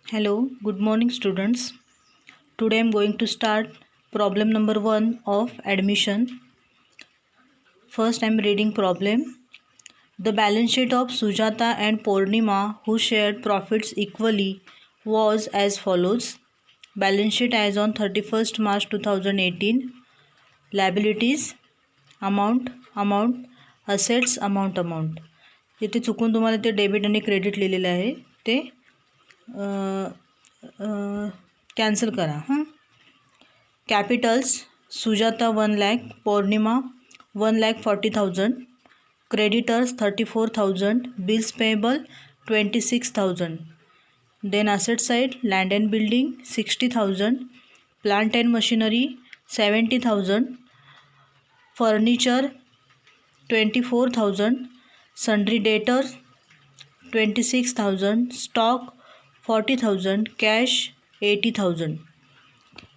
Hello, good morning students. Today I am going to start problem number 1 of admission. First I am reading problem. The balance sheet of Sujata and Purnima, who shared profits equally, was as follows. Balance sheet as on 31st March 2018. Liabilities, amount, assets, amount. इथे चुकून तुम्हाला ते debit आणि credit लिहिलेलं आहे ते cancel करा हां. Capitals Sujata 1 lakh, Pournima 1,40,000, creditors 34,000, bills payable 26,000. Then asset side land and building 60,000, plant and machinery 70,000, furniture 24,000, sundry debtors 26,000, stock 40,000, cash 80,000.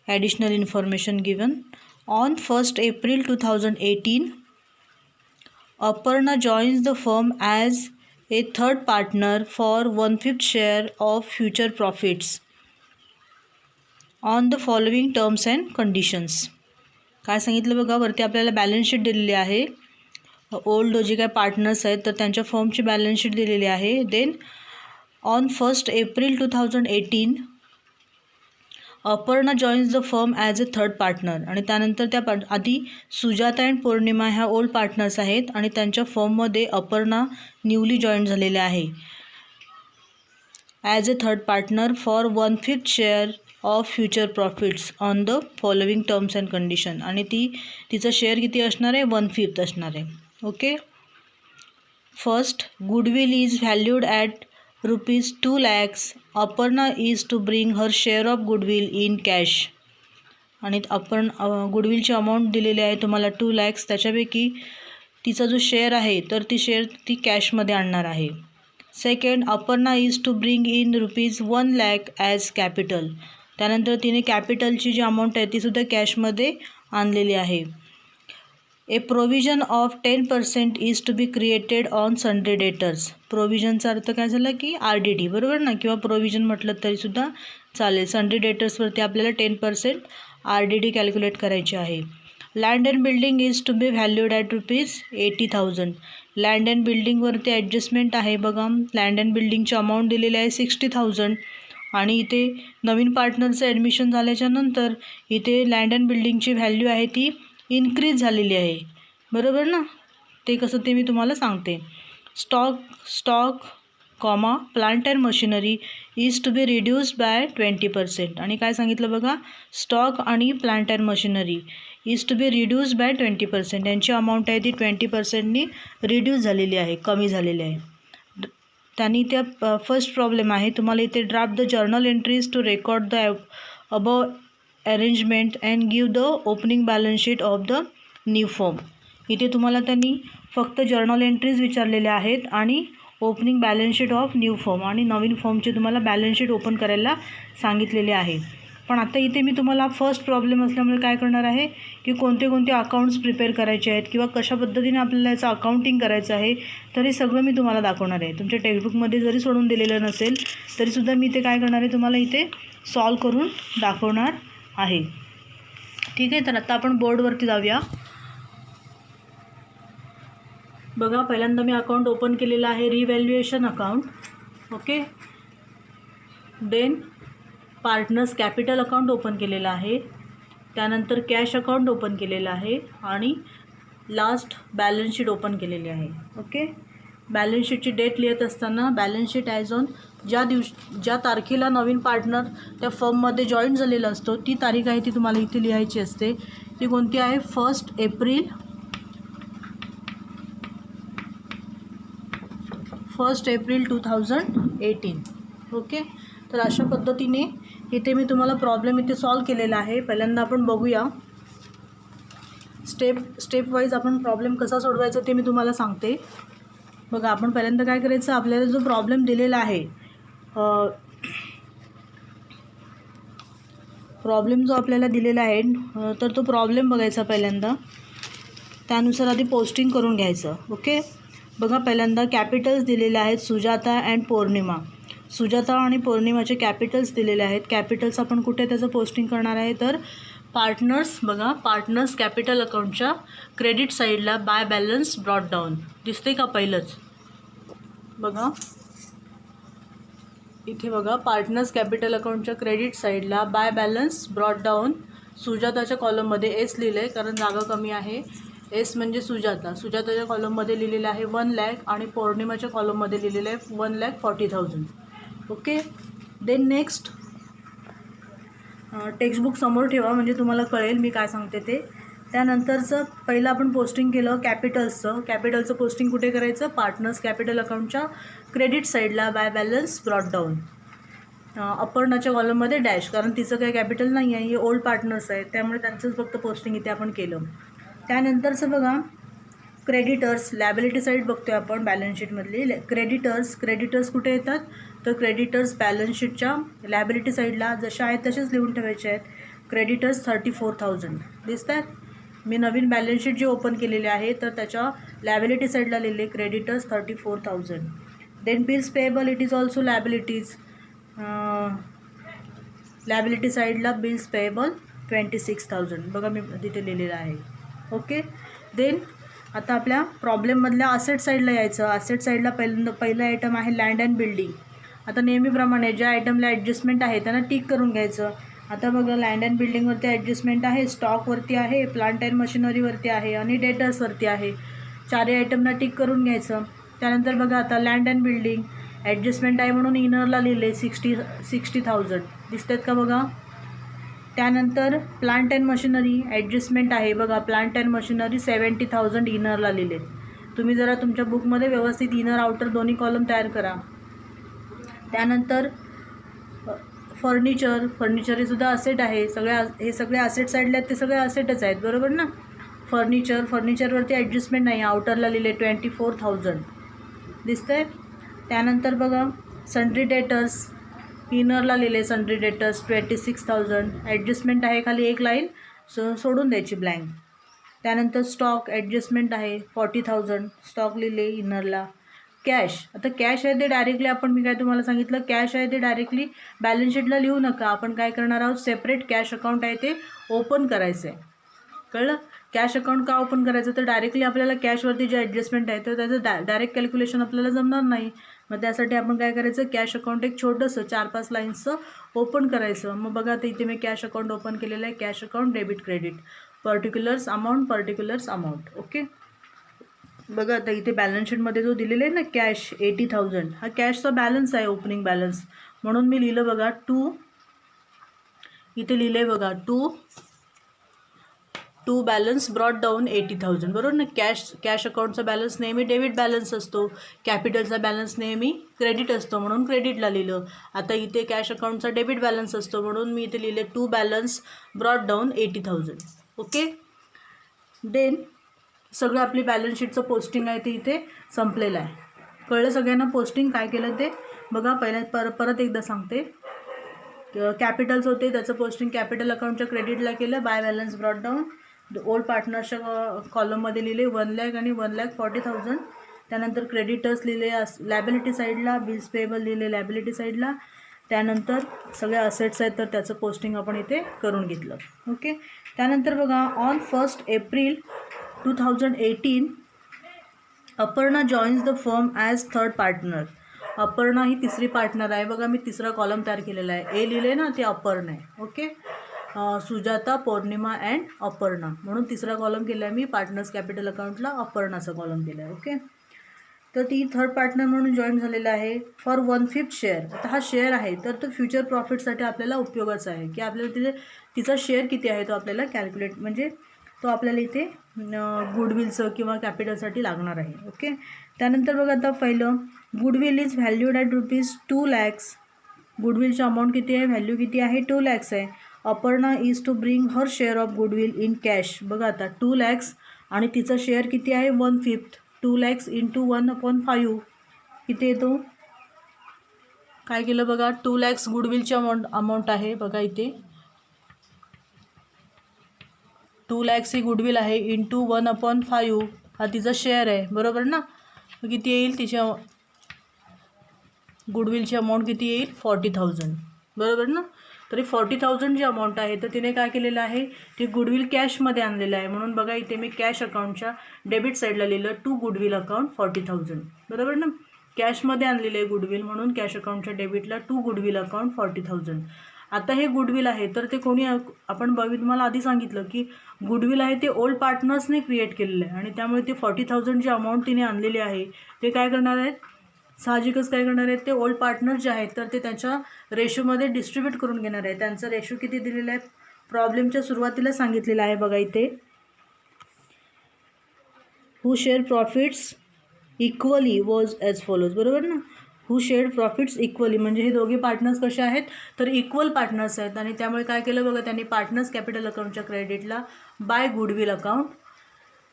Additional information given. On 1st April 2018, Aparna joins the firm as a third partner for 1/5 share of future profits on the following terms and conditions. काय सांगितलं बघा, वरती आपल्याला balance sheet दिलेली आहे. Old जे काय partners आहेत तर त्यांच्या फर्मची बॅलन्स शीट दिलेली आहे. Then on 1st April 2018 Aparna joins the firm as a third partner. आणि त्यानंतर त्या आधी सुजाता अँड पौर्णिमा ह्या ओल्ड पार्टनर्स आहेत आणि त्यांच्या फर्ममध्ये अपर्णा न्यूली जॉईन झालेले आहे as a third partner for 1/5 share of future profits on the following terms and condition. आणि तिचं शेअर किती असणार आहे? 1/5 असणार आहे. Okay. First, goodwill is valued at ₹2 lakhs. Aparna is to bring her share of goodwill in cash. आणि आपण गुडविलची amount दिलेली आहे तुम्हाला 2 lakhs. त्याच्यापैकी तिचा जो शेअर आहे तर ती कॅशमध्ये आणणार आहे. Second, Aparna is to bring in ₹1 lakh as capital. त्यानंतर तिने कॅपिटलची जी अमाऊंट आहे तीसुद्धा कॅशमध्ये आणलेली आहे. A provision of 10% is to be created on sundry debtors. प्रोव्हिजनचा अर्थ काय झाला की RDD, बरोबर ना, किंवा प्रोव्हिजन म्हटलं तरीसुद्धा चालेल. सन्ड्री डेटर्सवरती आपल्याला 10% RDD कॅल्क्युलेट करायची आहे. Land and building is to be valued at ₹80,000. Land and बिल्डिंगवरती ॲडजस्टमेंट आहे बघा. लँड अँड बिल्डिंगची अमाऊंट दिलेली आहे 60,000 आणि इथे नवीन पार्टनरचं ॲडमिशन झाल्याच्या नंतर इथे लँड अँड बिल्डिंगची व्हॅल्यू आहे ती इन्क्रीज झालेली आहे, बरोबर ना. ते कसं ते मी तुम्हाला सांगते. Stock plant and machinery is to be reduced by 20%. आणि काय सांगितलं बघा, स्टॉक आणि plant and machinery is to be reduced by 20%. यांची अमाऊंट आहे ती 20%नी रिड्यूस झालेली आहे, कमी झालेली आहे. त्यांनी त्या फर्स्ट प्रॉब्लेम आहे तुम्हाला इथे draft the journal entries to record the above arrangement and give the opening balance sheet of the new firm. इथे तुम्हाला त्यांनी फक्त जर्नल एंट्रीज विचारलेल्या आहेत आणि opening balance sheet of new firm आणि नवीन फर्मची तुम्हाला बॅलन्स शीट ओपन करायला सांगितलेले आहे. पण आता इथे मी तुम्हाला फर्स्ट प्रॉब्लेम असल्यामुळे काय करणार आहे की कोणते अकाउंट्स प्रिपेअर करायचे आहेत किंवा कशा पद्धतीने आपल्याला याचं अकाउंटिंग करायचं आहे तर हे सगळं मी तुम्हाला दाखवणार आहे. तुमच्या टेक्स्टबुकमध्ये जरी सोडून दिलेलं नसेल तरीसुद्धा मी ते काय करणार आहे तुम्हाला इथे सॉल्व करून दाखवणार आहे. ठीक आहे. तर आता आपण बोर्डवरती जाऊया. बघा, पहिल्यांदा मी अकाउंट ओपन केलेलं आहे, revaluation account. Okay. Then partners capital account open केलेलं आहे. त्यानंतर कॅश अकाउंट ओपन केलेलं आहे आणि लास्ट बॅलन्स शीट ओपन केलेली आहे. ओके. बॅलन्स शीटची डेट लिहित असताना बॅलन्स शीट ॲज ऑन ज्या तारखेला नवीन पार्टनर त्या फर्ममध्ये जॉईन झालेला असतो ती तारीख आहे ती तुम्हाला इथे लिहायची असते. ती कोणती आहे? 1 एप्रिल 2018. ओके. तर अशा पद्धतीने इथे मी तुम्हाला प्रॉब्लेम इथे सॉल्व केलेला आहे. पहिल्यांदा आपण बघूया स्टेप वाईज आपण प्रॉब्लेम कसा सोडवायचा ते मी तुम्हाला सांगते. बघा, आपण पहिल्यांदा काय करायचं, आपल्याला जो प्रॉब्लेम दिलेला आहे प्रॉब्लेम जो आपल्याला दिलेला आहे तर तो प्रॉब्लेम बघायचा पहिल्यांदा. त्यानुसार आधी पोस्टिंग करून घ्यायचं. ओके. बघा, पहिल्यांदा कॅपिटल्स दिलेले आहेत सुजाता अँड पौर्णिमा. सुजाता आणि पौर्णिमाचे कॅपिटल्स दिलेले आहेत. कॅपिटल्स आपण कुठे त्याचं पोस्टिंग करणार आहे तर पार्टनर्स, बघा पार्टनर्स कॅपिटल अकाउंटच्या क्रेडिट साईडला बाय बॅलन्स ब्रॉट डाऊन दिसते का पहिलंच, बघा इथे बघा पार्टनर्स कॅपिटल अकाउंटच्या क्रेडिट साईडला बाय बॅलन्स ब्रॉट डाऊन सुजाताच्या कॉलममध्ये एस लिहिलं आहे कारण जागा कमी आहे. एस म्हणजे सुजाताच्या कॉलममध्ये लिहिलेलं आहे 1 लाख आणि पौर्णिमाच्या कॉलममध्ये लिहिलेलं आहे 1,40,000. ओके. देन नेक्स्ट टेक्स्टबुक समोर ठेवा म्हणजे तुम्हाला कळेल मी काय सांगते ते. त्यानंतरचं पहिलं आपण पोस्टिंग केलं कॅपिटलचं पोस्टिंग कुठे करायचं, पार्टनर्स कॅपिटल अकाउंटच्या क्रेडिट साईडला बाय बॅलन्स ब्रॉट डाऊन. अपर्णाच्या कॉलममध्ये डॅश कारण तिचं काही कॅपिटल नाही आहे, हे ओल्ड पार्टनर्स आहेत त्यामुळे त्यांचंच फक्त पोस्टिंग इथे आपण केलं. त्यानंतरचं बघा क्रेडिटर्स, लॅबिलिटी साईड बघतोय आपण बॅलन्स शीटमधली. क्रेडिटर्स कुठे येतात तर क्रेडिटर्स बॅलन्स शीटच्या लॅबिलिटी साईडला जशा आहेत तसेच लिहून ठेवायचे आहेत. क्रेडिटर्स 34,000 दिसत आहेत. मी नवीन बॅलन्स शीट जे ओपन केलेले आहे तर त्याच्या लॅबिलिटी साईडला लिहिले creditors 34,000. Then bills payable, it is also liabilities. Liability साईडला बिल्स पेएबल 26,000 बघा मी तिथे लिहिलेलं आहे. ओके. देन आता आपल्या प्रॉब्लेममधल्या असेट साईडला यायचं. असेट साईडला पहिलं आयटम आहे लँड अँड बिल्डिंग. आता नेहमीप्रमाणे ज्या आयटमला ॲडजस्टमेंट आहे त्यांना टिक करून घ्यायचं. आता बघा लँड अँड बिल्डिंगवरती ॲडजस्टमेंट आहे, स्टॉकवरती आहे, प्लांट अँड मशिनरीवरती आहे आणि डेटर्सवरती आहे. चारही आयटमला टिक करून घ्यायचं. त्यानंतर बघा आता लँड अँड बिल्डिंग ॲडजस्टमेंट आहे म्हणून इनरला लिहिले 60,000 दिसतात का बघा. त्यानंतर प्लांट अँड मशिनरी ॲडजस्टमेंट आहे बघा, प्लांट अँड मशिनरी 70,000 इनरला लिहिले. तुम्ही जरा तुमच्या बुकमध्ये व्यवस्थित इनर आउटर दोन्ही कॉलम तयार करा. त्यानंतर फर्निचर हे सुद्धा असेट आहे. हे सगळे असेट साईडला आहेत ते सगळे असेटच आहेत बरोबर ना. फर्निचरवरती ॲडजस्टमेंट नाही, आउटरला लिहिले 24,000 दिसतंय. त्यानंतर बघा सन्ड्री डेटर्स, इनरला लिहिले सन्ड्री डेटर्स 26,000. ॲडजस्टमेंट आहे खाली एक लाईन सोडून द्यायची ब्लँक. त्यानंतर स्टॉक ॲडजस्टमेंट आहे 40,000 स्टॉक लिहिले इनरला. कॅश, आता कॅश आहे ते डायरेक्टली आपण मी काय तुम्हाला सांगितलं कॅश आहे ते डायरेक्टली बॅलन्स शीटला लिहू नका. आपण काय करणार आहोत सेपरेट कॅश अकाउंट आहे ते ओपन करायचं आहे. कळलं. कॅश अकाउंट का ओपन करायचं तर डायरेक्टली आपल्याला कॅशवरती जे ॲडजस्टमेंट आहे तर त्याचं डायरेक्ट कॅल्क्युलेशन आपल्याला जमणार नाही. मग त्यासाठी आपण काय करायचं कॅश अकाउंट एक छोटंसं 4-5 लाईन्सचं ओपन करायचं. मग बघा आता इथे मी कॅश अकाउंट ओपन केलेलं आहे. Cash account debit credit particulars amount. Okay. बघा आता इथे बॅलन्स शीटमध्ये जो दिलेला आहे ना कॅश 80,000 हा कॅशचा बॅलन्स आहे, ओपनिंग बॅलन्स. म्हणून मी लिहिलं बघा इथे लिहिलं आहे बघा टू बॅलन्स ब्रॉट डाऊन 80,000 बरोबर ना. कॅश अकाउंटचा बॅलन्स नेहमी डेबिट बॅलन्स असतो, कॅपिटलचा बॅलन्स नेहमी क्रेडिट असतो म्हणून क्रेडिटला लिहिलं. आता इथे कॅश अकाउंटचा डेबिट बॅलन्स असतो म्हणून मी इथे लिहिले to balance brought down 80,000. Okay. Then सगळं आपली बॅलन्स शीटचं पोस्टिंग आहे ते इथे संपलेलं आहे. कळलं सगळ्यांना पोस्टिंग काय केलं ते. बघा परत एकदा सांगते. कॅपिटल्स होते त्याचं पोस्टिंग कॅपिटल अकाउंटच्या क्रेडिटला केलं by balance brought down. Old पार्टनरच्या कॉलममध्ये लिहिले 1 लाख आणि 1,40,000. त्यानंतर क्रेडिटर्स लिहिले लॅबिलिटी साईडला, बिल्स पेएबल लिहिले लॅबिलिटी साईडला. त्यानंतर सगळे असेट्स आहेत तर त्याचं पोस्टिंग आपण इथे करून घेतलं. ओके. त्यानंतर बघा on 1 April 2018 Aparna joins the firm as 3rd partner. Aparna ही तिसरी पार्टनर आहे. बघा मी तिसरा कॉलम तयार केलेला आहे. ए लिहिले ना ते अपर्णा आहे. Okay. Sujata, Purnima and Aparna म्हणून तिसरा कॉलम केला आहे मी. पार्टनर्स कॅपिटल अकाउंटला अपर्णाचा कॉलम केला आहे. ओके. तर ती 3rd पार्टनर म्हणून जॉईन झालेला आहे फॉर 1/5 शेअर. आता हा शेअर आहे तर तो फ्युचर प्रॉफिटसाठी आपल्याला उपयोगाचा आहे की आपल्याला तिचा शेअर किती आहे तो आपल्याला कॅल्क्युलेट म्हणजे तो आपल्याला इथे गुडविलचं किंवा कॅपिटलसाठी लागणार आहे. ओके. त्यानंतर बघा आता पहिलं goodwill is valued at ₹2 lakhs. गुडविलची अमाऊंट किती आहे, व्हॅल्यू किती आहे 2 lakhs आहे. Aparna is to bring her share of goodwill in cash. बघा आता 2 lakhs आणि तिचा शेअर किती आहे 1/5. 2 lakhs × 1/5 किती येतो. काय केलं बघा 2 lakhs गुडविलची अमाऊंट आहे. बघा इथे 2 lakhs ही गुडविल आहे × 1/5 हा तिचा शेअर आहे बरोबर ना. किती येईल तिच्या गुडविलची अमाऊंट किती येईल 40,000 बरोबर ना. तरी 40,000 जी अमाऊंट आहे तर तिने काय केलेलं आहे ती गुडविल कॅशमध्ये आणलेलं आहे. म्हणून बघा इथे मी कॅश अकाउंटच्या डेबिट साईडला लिहिलं टू गुडविल अकाउंट 40,000 बरोबर ना. कॅशमध्ये आणलेलं आहे गुडविल म्हणून कॅश अकाउंटच्या डेबिटला टू गुडविल अकाउंट 40,000. आता हे गुडविल आहे तर ते कोणी आपण तुम्हाला आधी सांगितलं की गुडविल आहे ते ओल्ड पार्टनर्सने क्रिएट केलेलं आहे आणि त्यामुळे ते 40,000 जी अमाऊंट तिने आणलेली आहे ते काय करणार आहेत साहजिकच काय करणार आहेत ते ओल्ड पार्टनर जे आहेत तर ते त्याच्या रेशोमध्ये डिस्ट्रीब्यूट करून घेणार आहे. त्यांचा रेशो किती दिलेला आहे प्रॉब्लेमच्या सुरुवातीला सांगितलेलं आहे बघा इथे who share profits equally was as follows बरोबर ना. हू शेअर प्रॉफिट्स इक्वली म्हणजे हे दोघे पार्टनर्स कसे आहेत तर इक्वल पार्टनर्स आहेत आणि त्यामुळे काय केलं बघा त्यांनी पार्टनर्स कॅपिटल अकाउंटच्या क्रेडिटला बाय गुडविल अकाउंट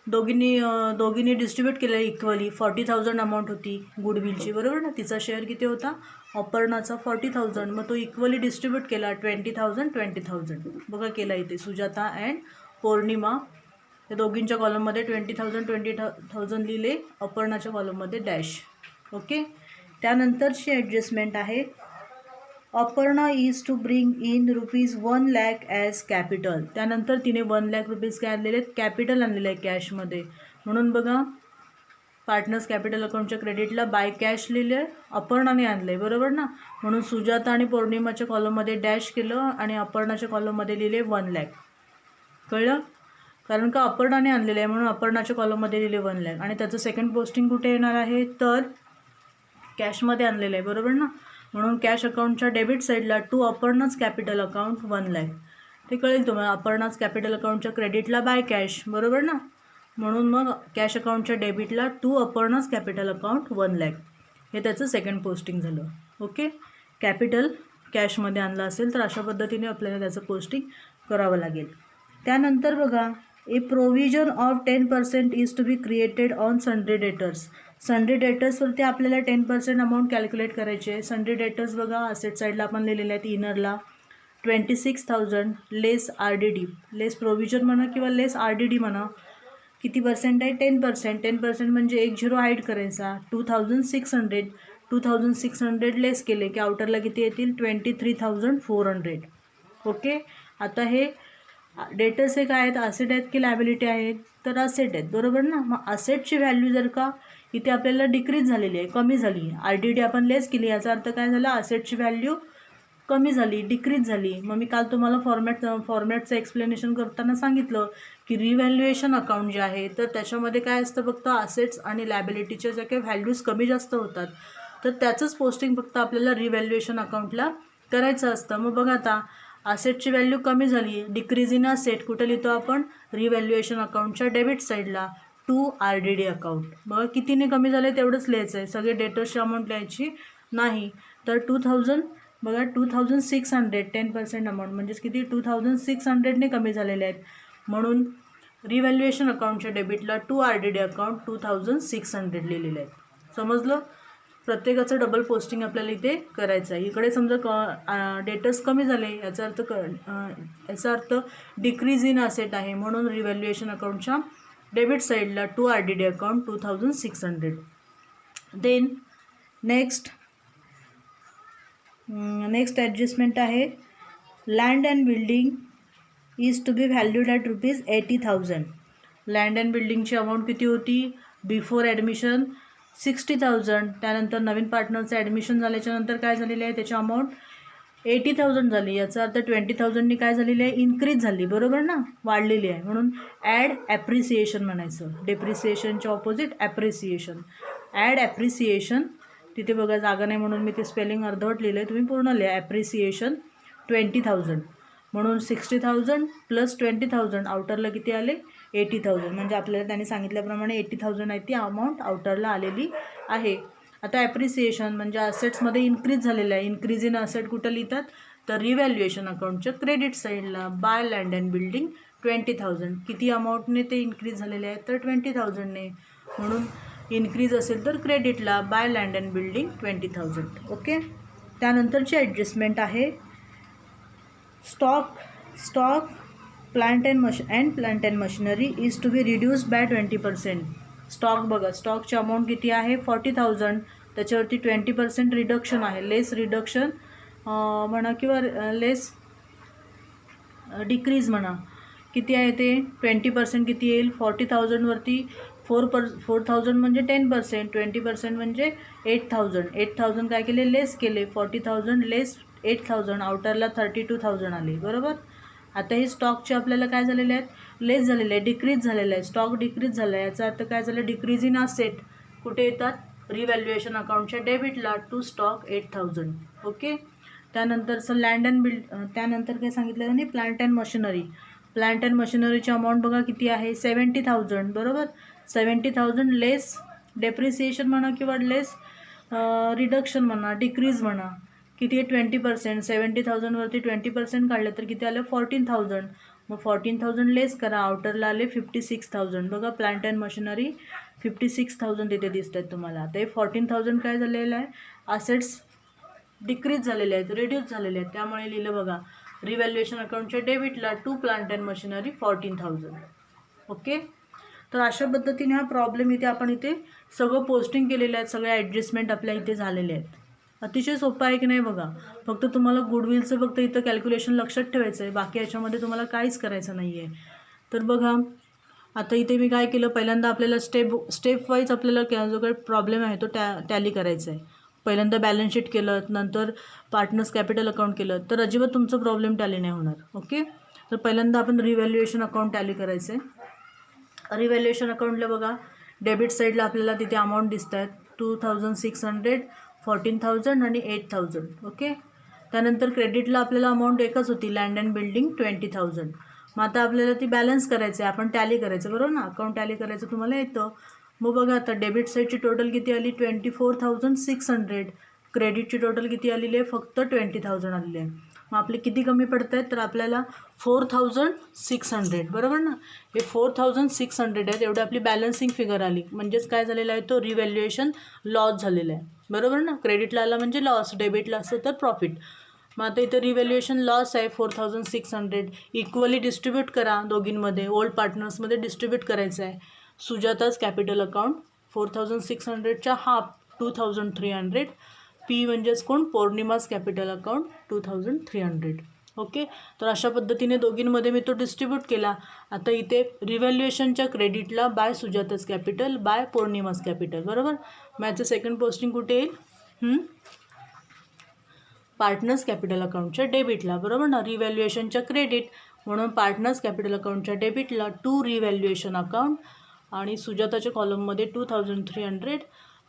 दोघींनी डिस्ट्रीब्यूट केलं इक्वली. 40,000 अमाऊंट होती गुडविलची बरोबर ना. तिचा शेअर किती होता अपर्णाचा 40,000 मग तो इक्वली डिस्ट्रीब्यूट केला 20,000 बघा केला इथे सुजाता अँड पौर्णिमा या दोघींच्या कॉलममध्ये 20,000 लिहिले अपर्णाच्या कॉलममध्ये डॅश. ओके. त्यानंतरची ॲडजस्टमेंट आहे Aparna is to bring in ₹1 lakh as capital. त्यानंतर तिने 1 lakh रुपीज काय आणलेले आहेत कॅपिटल आणलेलं आहे कॅशमध्ये. म्हणून बघा पार्टनर्स कॅपिटल अकाउंटच्या क्रेडिटला बाय कॅश लिहिले अपर्णाने आणलं आहे बरोबर ना. म्हणून सुजाता आणि पौर्णिमाच्या कॉलममध्ये डॅश केलं आणि अपर्णाच्या कॉलममध्ये लिहिले 1 lakh. कळलं कारण का अपर्णाने आणलेलं आहे म्हणून अपर्णाच्या कॉलममध्ये लिहिले 1 lakh आणि त्याचं सेकंड पोस्टिंग कुठे येणार आहे तर कॅशमध्ये आणलेलं आहे बरोबर ना. म्हणून कॅश अकाउंटच्या डेबिट साईडला टू अपर्णाच कॅपिटल अकाउंट 1 lakh. ते कळेल तुम्हाला अपर्णाच कॅपिटल अकाउंटच्या क्रेडिटला बाय कॅश बरोबर ना. म्हणून मग कॅश अकाउंटच्या डेबिटला टू अपर्णाच कॅपिटल अकाउंट 1 lakh हे त्याचं सेकंड पोस्टिंग झालं. ओके. कॅपिटल कॅशमध्ये आणलं असेल तर अशा पद्धतीने आपल्याला त्याचं पोस्टिंग करावं लागेल. त्यानंतर बघा a provision of 10% is to be created on sundry debtors. Sundry डेटर्सवरती आपल्याला 10% अमाऊंट कॅल्क्युलेट करायची आहे. सन्ड्री डेटर्स बघा असेट साईडला आपण लिहिलेले आहेत इनरला 26,000 लेस RDD लेस प्रोव्हिजन म्हणा किंवा लेस RDD म्हणा. किती पर्सेंट आहे 10%. 10% म्हणजे 1 0 हाईड करायचा 2,600 लेस केले की आउटरला किती येतील 23,400. ओके. आता हे डेटर्स हे काय आहेत असेट आहेत की लायबिलिटी आहेत तर असेट आहेत बरोबर ना. मग असेटची व्हॅल्यू जर का इथे आपल्याला डिक्रीज झालेली आहे कमी झाली RDD आपण लेस केली याचा अर्थ काय झाला असेटची व्हॅल्यू कमी झाली डिक्रीज झाली. मग मी काल तुम्हाला फॉर्मॅटचं एक्सप्लेनेशन करताना सांगितलं की रिव्हॅल्युएशन अकाउंट जे आहे तर त्याच्यामध्ये काय असतं फक्त असेट्स आणि लायबिलिटीच्या ज्या काही व्हॅल्यूज कमी जास्त होतात तर त्याचंच पोस्टिंग फक्त आपल्याला रिव्हॅल्युएशन अकाउंटला करायचं असतं. मग बघा आता असेटची व्हॅल्यू कमी झाली डिक्रीज इन असेट कुठं लिहितो आपण रिव्हॅल्युएशन अकाउंटच्या डेबिट साईडला टू RDD अकाउंट. बघा कितीने कमी झाले तेवढंच लिहायचं आहे सगळे डेटर्सची अमाऊंट लिहायची नाही. तर 2,000 बघा 2,600 10% अमाऊंट म्हणजेच किती 2,600ने कमी झालेले आहेत. म्हणून रिव्हॅल्युएशन अकाउंटच्या डेबिटला टू RDD अकाउंट 2,600 लिहिलेले आहेत. समजलं. प्रत्येकाचं डबल पोस्टिंग आपल्याला इथे करायचं आहे. इकडे समजा डेटर्स कमी झाले याचा अर्थ डिक्रीज इन असेट आहे म्हणून रिव्हॅल्युएशन अकाउंटच्या डेबिट साईडला to RDD account 2,600. Then next adjustment आहे land and building is to be valued at ₹80,000. Land and बिल्डिंगची अमाऊंट किती होती बिफोर ॲडमिशन 60,000. त्यानंतर नवीन पार्टनरचं ॲडमिशन झाल्याच्यानंतर काय झालेलं आहे त्याची अमाऊंट 80,000 झाली. याचा अर्थ 20,000नी काय झालेली आहे इन्क्रीज झाली बरोबर ना वाढलेली आहे. म्हणून ॲड ॲप्रिसिएशन म्हणायचं. डेप्रिसिएशनच्या ऑपोजिट ॲप्रिसिएशन. ॲड ॲप्रिसिएशन तिथे बघा जागा नाही म्हणून मी ते स्पेलिंग अर्धवट लिहिलं आहे तुम्ही पूर्ण लिहा. ॲप्रिसिएशन 20,000 म्हणून 60,000 प्लस 20,000 आउटरला किती आले 80,000 म्हणजे आपल्याला त्यांनी सांगितल्याप्रमाणे 80,000 आहे ती अमाऊंट आउटरला आलेली आहे. आता ॲप्रिसिएशन म्हणजे असेट्समध्ये इन्क्रीज झालेलं आहे. इन्क्रीज इन असेट कुठं लिहितात तर रिव्हॅल्युएशन अकाउंटच्या क्रेडिट साईडला बाय लँड अँड बिल्डिंग 20,000. किती अमाऊंटने ते इन्क्रीज झालेले आहेत तर 20,000ने. म्हणून इन्क्रीज असेल तर क्रेडिटला by land and building 20,000. Okay. त्यानंतरची ॲडजस्टमेंट आहे stock plant and machinery is to be reduced by 20%. Stock बघा स्टॉकची अमाऊंट किती आहे 40,000 त्याच्यावरती 20% रिडक्शन आहे, लेस रिडक्शन म्हणा किंवा लेस डिक्रीज म्हणा. किती आहे ते 20% किती येईल 40,000वरती 4,000 म्हणजे 10%, 20% म्हणजे 8,000. 8,000 काय केले लेस केले, 40,000 लेस 8,000, आउटरला 32,000 आले. बरोबर. आता हे स्टॉकचे आपल्याला काय झालेले आहेत लेस झालेले आहे, डिक्रीज झालेलं आहे, स्टॉक डिक्रीज झाला आहे. याचा अर्थ काय झालं डिक्रीज इन असेट कुठे येतात रिव्हॅल्युएशन अकाउंटच्या डेबिटला टू स्टॉक 8,000. ओके. त्यानंतरचं लँड अँड त्यानंतर काय सांगितलं त्यांनी plant and machinery. Plant and मशिनरीची अमाऊंट बघा किती आहे 70,000. बरोबर. 70,000 लेस डेप्रिसिएशन म्हणा किंवा लेस रिडक्शन म्हणा डिक्रीज म्हणा किती आहे 20%. 70,000वरती 20% काढलं तर किती आलं 14,000. मग 14,000 लेस करा, आउटरला आले 56,000. बघा प्लांट अँड मशिनरी 56,000 तिथे दिसत आहेत तुम्हाला. आता हे 14,000 काय झालेलं आहे असेट्स डिक्रीज झालेले आहेत, रिड्यूस झालेले आहेत, त्यामुळे लिहिलं बघा रिव्हॅल्युएशन अकाउंटच्या डेबिटला to plant and machinery 14,000. Okay. तर अशा पद्धतीने हा प्रॉब्लेम इथे आपण इथे सगळं पोस्टिंग केलेलं आहे, सगळे ॲडजस्टमेंट आपल्या इथे झालेले आहेत. अतिशय सोपं आहे की नाही बघा. फक्त तुम्हाला गुडविलचं फक्त इथं कॅल्क्युलेशन लक्षात ठेवायचं आहे, बाकी याच्यामध्ये तुम्हाला काहीच करायचं नाही आहे. तर बघा आता इथे मी काय केलं पहिल्यांदा आपल्याला स्टेप वाईज आपल्याला जो काही प्रॉब्लेम आहे तो टॅली करायचा आहे. पहिल्यांदा बॅलन्स शीट केलं, नंतर पार्टनर्स कॅपिटल अकाउंट केलं तर अजिबात तुमचं प्रॉब्लेम टॅली नाही होणार. ओके. तर पहिल्यांदा आपण रिव्हॅल्युएशन अकाउंट टॅली करायचं आहे. रिव्हॅल्युएशन अकाउंटला बघा डेबिट साईडला आपल्याला तिथे अमाऊंट दिसत आहेत 2,600, 14,000 आणि 8,000. ओके. त्यानंतर क्रेडिटला आपल्याला अमाऊंट एकच होती लँड अँड बिल्डिंग 20,000. मग आता आपल्याला ती बॅलन्स करायचं आहे, आपण टॅली करायचं बरोबर ना, अकाउंट टॅली करायचं तुम्हाला येतं. मग बघा आता डेबिट साईडची टोटल किती आली 24,600, क्रेडिटची टोटल किती आलेली आहे फक्त 20,000 आलेली आहे. मग आपले किती कमी पडत आहेत तर आपल्याला 4,600. बरोबर ना. हे 4,600 आहेत, एवढी आपली बॅलन्सिंग फिगर आली. म्हणजेच काय झालेलं आहे तो रिव्हॅल्युएशन लॉस झालेला आहे. बरोबर ना. क्रेडिटला आला म्हणजे लॉस, डेबिटला असतं तर प्रॉफिट. मग आता इथं रिव्हॅल्युएशन लॉस आहे 4,600. इक्वली डिस्ट्रीब्यूट करा दोघींमध्ये, ओल्ड पार्टनर्समध्ये डिस्ट्रीब्यूट करायचं आहे. सुजाताज कॅपिटल अकाउंट 4,600च्या हाफ 2,300. पी म्हणजेच कोण पौर्णिमाज कॅपिटल अकाउंट 2,300. ओके. तर अशा पद्धतीने दोघींमध्ये मी तो डिस्ट्रीब्यूट केला. आता इथे रिव्हॅल्युएशनच्या क्रेडिटला बाय सुजाताज कॅपिटल बाय पौर्णिमाज कॅपिटल. बरोबर. मग याचं सेकंड पोस्टिंग कुठे येईल पार्टनर्स कॅपिटल अकाउंटच्या डेबिटला. बरोबर ना. रिव्हॅल्युएशनच्या क्रेडिट म्हणून पार्टनर्स कॅपिटल अकाउंटच्या डेबिटला टू रिव्हॅल्युएशन अकाउंट आणि सुजाताच्या कॉलममध्ये 2,300,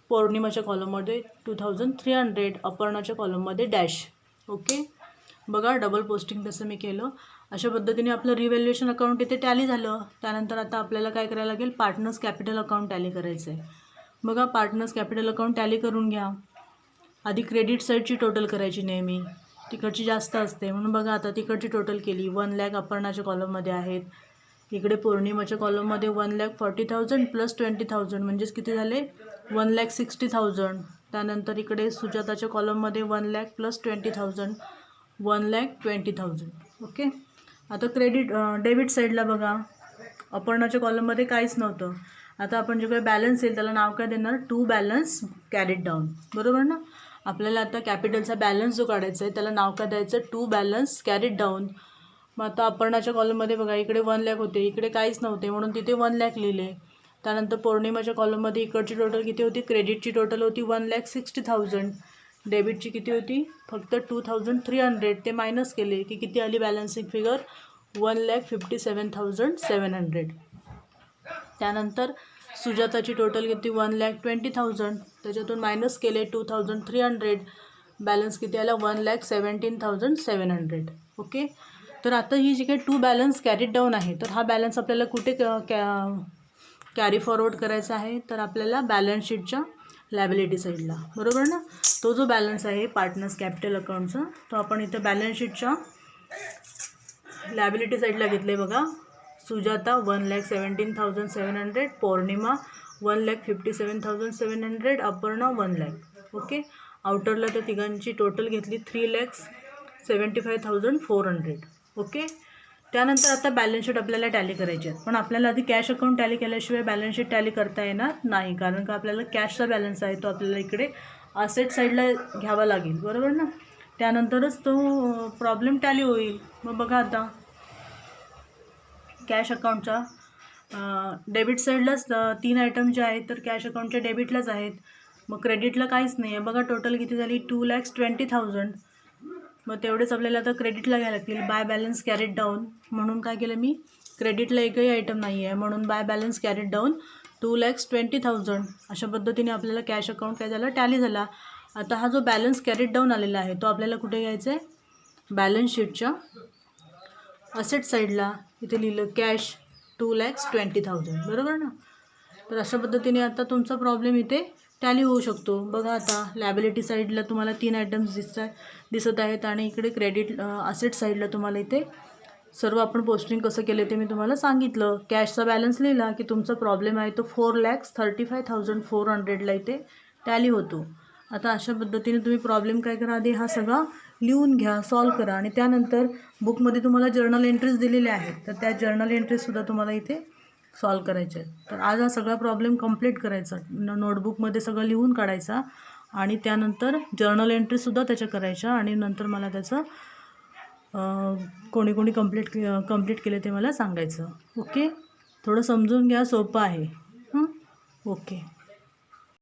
पौर्णिमाच्या कॉलममध्ये 2,300, अपर्णाच्या कॉलममध्ये डॅश. ओके. बघा डबल पोस्टिंग तसं मी केलं. अशा पद्धतीने आपलं रिव्हॅल्युएशन अकाउंट इथे टॅली झालं. त्यानंतर आता आपल्याला काय करायला लागेल पार्टनर्स कॅपिटल अकाउंट टॅली करायचं आहे. बघा पार्टनर्स कॅपिटल अकाउंट टॅली करून घ्या. आधी क्रेडिट साईडची टोटल करायची नेहमी, तिकडची जास्त असते म्हणून बघा आता तिकडची टोटल केली 1,00,000 अपर्णाच्या कॉलममध्ये आहेत. इकडे पौर्णिमाच्या कॉलममध्ये 1,40,000 प्लस 20,000 म्हणजेच किती झाले 1,60,000. त्यानंतर इकडे सुजाताच्या कॉलममध्ये 1,00,000 प्लस 20,000 1,20,000. ओके. आता डेबिट साईडला बघा अपर्णाच्या कॉलममध्ये काहीच नव्हतं. आता आपण जे काही बॅलन्स येईल त्याला नाव काय देणार टू बॅलन्स कॅरीड डाऊन. बरोबर ना. आपल्याला आता कॅपिटलचा बॅलन्स जो काढायचा आहे त्याला नाव काय द्यायचं टू बॅलन्स कॅरीड डाऊन. मग आता अपर्णाच्या कॉलममध्ये बघा इकडे 1,00,000 होते, इकडे काहीच नव्हते म्हणून तिथे 1,00,000 लिहिले. त्यानंतर पौर्णिमाच्या कॉलममध्ये इकडची टोटल किती होती क्रेडिटची टोटल होती 1,60,000, डेबिटची किती होती फक्त 2,300. ते मायनस केले की किती आली बॅलन्सिंग फिगर 1,57,700. त्यानंतर सुजाताची टोटल किती 1,20,000, त्याच्यातून मायनस केले 2,300, बॅलन्स किती आला 1,17,700. ओके. तर आता ही जी काही टू बॅलन्स कॅरीड डाऊन आहे तर हा बॅलन्स आपल्याला कुठे कॅरी फॉरवर्ड करायचा आहे तर आपल्याला बॅलन्स शीटच्या लायबिलिटी साईडला. बरोबर ना. तो जो बॅलन्स आहे पार्टनर्स कॅपिटल अकाउंटचा तो आपण इथं बॅलन्स शीटच्या लायबिलिटी साईडला घेतले. बघा सुजाता 1,17,700, पौर्णिमा 1,57,700, अपर्णा 1,00,000. ओके. आउटरला त्या तिघांची टोटल घेतली 3,75,400. ओके. त्यानंतर आता बॅलन्स शीट आपल्याला टॅली करायची आहे, पण आपल्याला आधी कॅश अकाउंट टॅली केल्याशिवाय बॅलन्स शीट टॅली करता येणार नाही, कारण का आपल्याला कॅशचा बॅलन्स आहे तो आपल्याला इकडे असेट साईडला घ्यावा लागेल, बरोबर ना. त्यानंतरच तो प्रॉब्लेम टॅली होईल. मग बघा आता कॅश अकाउंटच्या डेबिट साईडलाच 3 आयटम जे आहेत तर कॅश अकाउंटच्या डेबिटलाच आहेत. मग क्रेडिटला काहीच नाही आहे. बघा टोटल किती झाली 2,20,000. मग तेवढेच आपल्याला आता क्रेडिटला घ्यायला लागतील. बाय बॅलन्स कॅरीड डाऊन म्हणून काय केलं मी, क्रेडिटला एकही आयटम नाही आहे म्हणून बाय बॅलन्स कॅरीड डाऊन 2,20,000. अशा पद्धतीने आपल्याला कॅश अकाउंट काय झाला टॅली झाला. आता हा जो बॅलन्स कॅरीड डाऊन आलेला आहे तो आपल्याला कुठे घ्यायचा आहे, बॅलन्स शीटच्या असेट साईडला. इथे लिहिलं कॅश 2,20,000, बरोबर ना. तर अशा पद्धतीने आता तुमचा प्रॉब्लेम इथे टॅली होऊ शकतो. बघा आता लॅबिलिटी साईडला तुम्हाला 3 आयटम्स दिसत आहेत आणि इकडे क्रेडिट असेट साईडला तुम्हाला इथे सर्व आपण पोस्टिंग कसं केलं ते मी तुम्हाला सांगितलं. कॅशचा बॅलन्स लिहिला की तुमचा प्रॉब्लेम आहे तो 4,35,400ला इथे टॅली होतो. आता अशा पद्धतीने तुम्ही प्रॉब्लेम काय करा, आधी हा सगळा लिहून घ्या, सॉल्व करा आणि त्यानंतर बुकमध्ये तुम्हाला जर्नल एंट्रीज दिलेल्या आहेत तर त्या जर्नल एंट्रीजसुद्धा तुम्हाला इथे सॉल्व करायचे आहेत. तर आज हा सगळा प्रॉब्लेम कंप्लीट करायचा, नोटबुकमध्ये सगळं लिहून काढायचा आणि त्यानंतर जर्नल एंट्रीजसुद्धा त्याच्या करायच्या आणि नंतर मला त्याचं कोणी कोणी कंप्लीट केले ते मला सांगायचं. ओके, थोडं समजून घ्या, सोपं आहे. ओके.